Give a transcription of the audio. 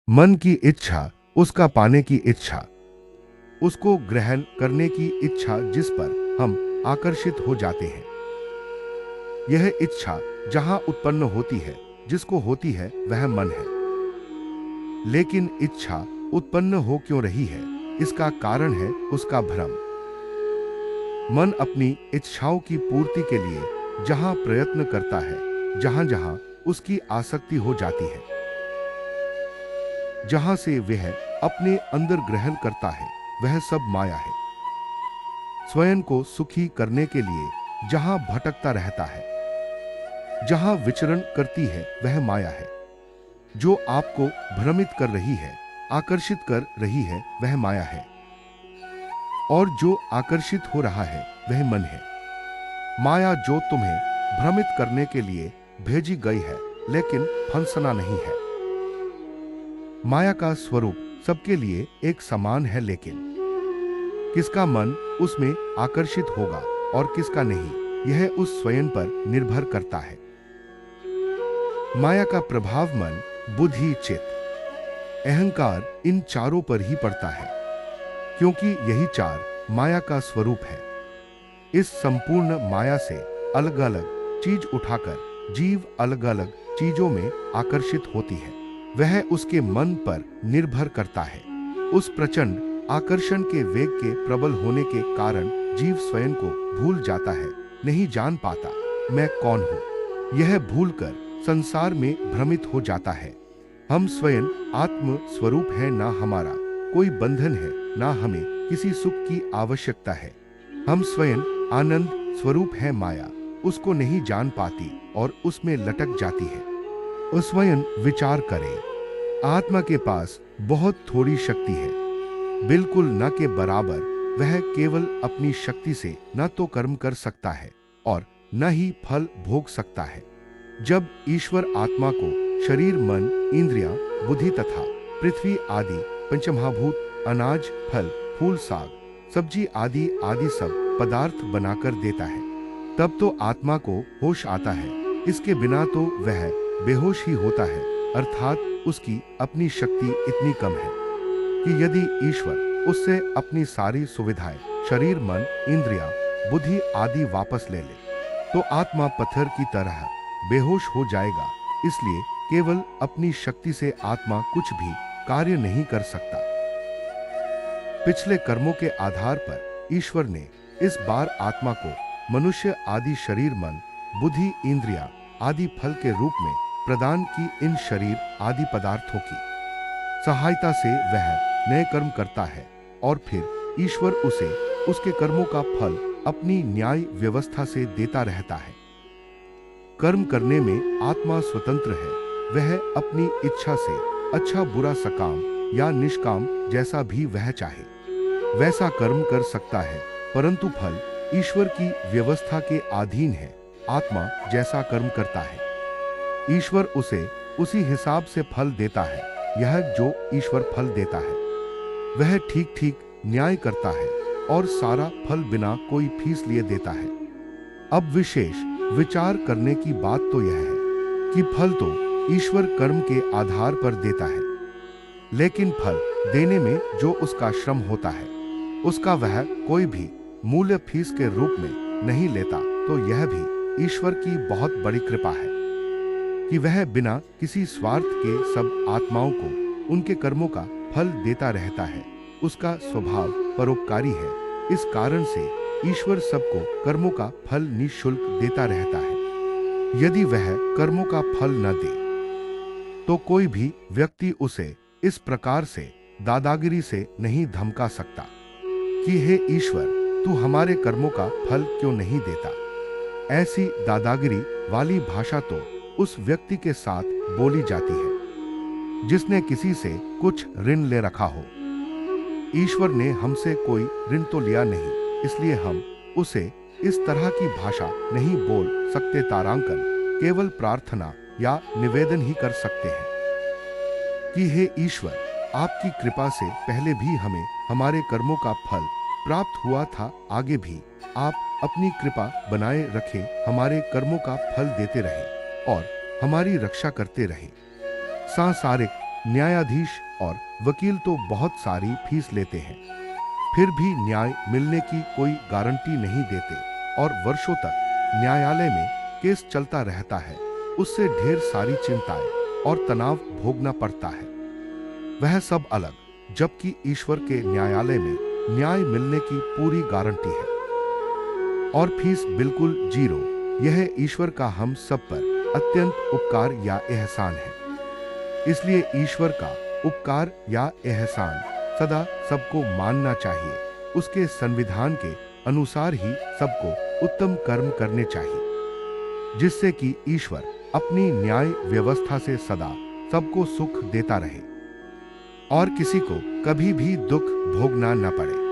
मन की इच्छा, उसका पाने की इच्छा, उसको ग्रहण करने की इच्छा जिस पर हम आकर्षित हो जाते हैं। यह इच्छा जहां उत्पन्न होती है, जिसको होती है वह मन है। लेकिन इच्छा उत्पन्न हो क्यों रही है, इसका कारण है उसका भ्रम। मन अपनी इच्छाओं की पूर्ति के लिए जहां प्रयत्न करता है, जहां जहां उसकी आसक्ति हो जाती है, जहां से वह अपने अंदर ग्रहण करता है, वह सब माया है। स्वयं को सुखी करने के लिए जहां भटकता रहता है, जहां विचरण करती है, वह माया है। जो आपको भ्रमित कर रही है, आकर्षित कर रही है, वह माया है। और जो आकर्षित हो रहा है, वह मन है। माया जो तुम्हें भ्रमित करने के लिए भेजी गई है, लेकिन फंसना नहीं है। माया का स्वरूप सबके लिए एक समान है, लेकिन किसका मन उसमें आकर्षित होगा और किसका नहीं, यह उस स्वयं पर निर्भर करता है। माया का प्रभाव मन, बुद्धि, चित्त, अहंकार, इन चारों पर ही पड़ता है, क्योंकि यही चार माया का स्वरूप है। इस संपूर्ण माया से अलग अलग चीज उठाकर जीव अलग अलग चीजों में आकर्षित होती है। वह उसके मन पर निर्भर करता है। उस प्रचंड आकर्षण के वेग के प्रबल होने के कारण जीव स्वयं को भूल जाता है, नहीं जान पाता मैं कौन हूं। यह भूलकर संसार में भ्रमित हो जाता है। हम स्वयं आत्म स्वरूप है, ना हमारा कोई बंधन है, ना हमें किसी सुख की आवश्यकता है। हम स्वयं आनंद स्वरूप है, माया उसको नहीं जान पाती और उसमें लटक जाती है। उस स्वयं विचार करें, आत्मा के पास बहुत थोड़ी शक्ति है, बिल्कुल न के बराबर। वह केवल अपनी शक्ति से न तो कर्म कर सकता है और न ही फल भोग सकता है। जब ईश्वर आत्मा को शरीर, मन, इंद्रियां, बुद्धि तथा पृथ्वी आदि पंचमहाभूत, अनाज, फल, फूल, साग, सब्जी आदि आदि सब पदार्थ बनाकर देता है, तब तो आत्मा को होश आता है। इसके बिना तो वह बेहोश ही होता है, अर्थात उसकी अपनी शक्ति इतनी कम है कि यदि ईश्वर उससे अपनी सारी सुविधाएं, शरीर, मन, इंद्रियां, बुद्धि आदि वापस ले ले, तो आत्मा पत्थर की तरह बेहोश हो जाएगा। इसलिए केवल अपनी शक्ति से आत्मा कुछ भी कार्य नहीं कर सकता। पिछले कर्मों के आधार पर ईश्वर ने इस बार आत्मा को मनुष्य आदि शरीर, मन, बुद्धि, इंद्रियां आदि फल के रूप में प्रदान की। इन शरीर आदि पदार्थों की सहायता से वह नए कर्म करता है और फिर ईश्वर उसे उसके कर्मों का फल अपनी न्याय व्यवस्था से देता रहता है। कर्म करने में आत्मा स्वतंत्र है। वह अपनी इच्छा से अच्छा, बुरा, सकाम या निष्काम जैसा भी वह चाहे वैसा कर्म कर सकता है, परंतु फल ईश्वर की व्यवस्था के अधीन है। आत्मा जैसा कर्म करता है, ईश्वर उसे उसी हिसाब से फल देता है। यह जो ईश्वर फल देता है, वह ठीक ठीक न्याय करता है और सारा फल बिना कोई फीस लिए देता है। अब विशेष विचार करने की बात तो यह है कि फल तो ईश्वर कर्म के आधार पर देता है, लेकिन फल देने में जो उसका श्रम होता है, उसका वह कोई भी मूल्य फीस के रूप में नहीं लेता। तो यह भी ईश्वर की बहुत बड़ी कृपा है कि वह बिना किसी स्वार्थ के सब आत्माओं को उनके कर्मों का फल देता रहता है। उसका स्वभाव परोपकारी है। इस कारण से ईश्वर सबको कर्मों का फल निःशुल्क देता रहता है। यदि वह कर्मों का फल न दे, तो कोई भी व्यक्ति उसे इस प्रकार से दादागिरी से नहीं धमका सकता कि हे ईश्वर, तू हमारे कर्मों का फल क्यों नहीं देता। ऐसी दादागिरी वाली भाषा तो उस व्यक्ति के साथ बोली जाती है जिसने किसी से कुछ ऋण ले रखा हो। ईश्वर ने हमसे कोई ऋण तो लिया नहीं, इसलिए हम उसे इस तरह की भाषा नहीं बोल सकते। तारांकन केवल प्रार्थना या निवेदन ही कर सकते हैं कि हे ईश्वर, आपकी कृपा से पहले भी हमें हमारे कर्मों का फल प्राप्त हुआ था, आगे भी आप अपनी कृपा बनाए रखें, हमारे कर्मों का फल देते रहें और हमारी रक्षा करते रहें। सांसारिक न्यायाधीश और वकील तो बहुत सारी फीस लेते हैं, फिर भी न्याय मिलने की कोई गारंटी नहीं देते और वर्षों तक न्यायालय में केस चलता रहता है। उससे ढेर सारी चिंताएं और तनाव भोगना पड़ता है। वह सब अलग, जबकि ईश्वर के न्यायालय में न्याय मिलने की पूरी गारंटी है और फीस बिल्कुल जीरो। यह ईश्वर का हम सब पर अत्यंत उपकार या एहसान है। इसलिए ईश्वर का उपकार या एहसान सदा सबको मानना चाहिए। उसके संविधान के अनुसार ही सबको उत्तम कर्म करने चाहिए, जिससे कि ईश्वर अपनी न्याय व्यवस्था से सदा सबको सुख देता रहे और किसी को कभी भी दुख भोगना न पड़े।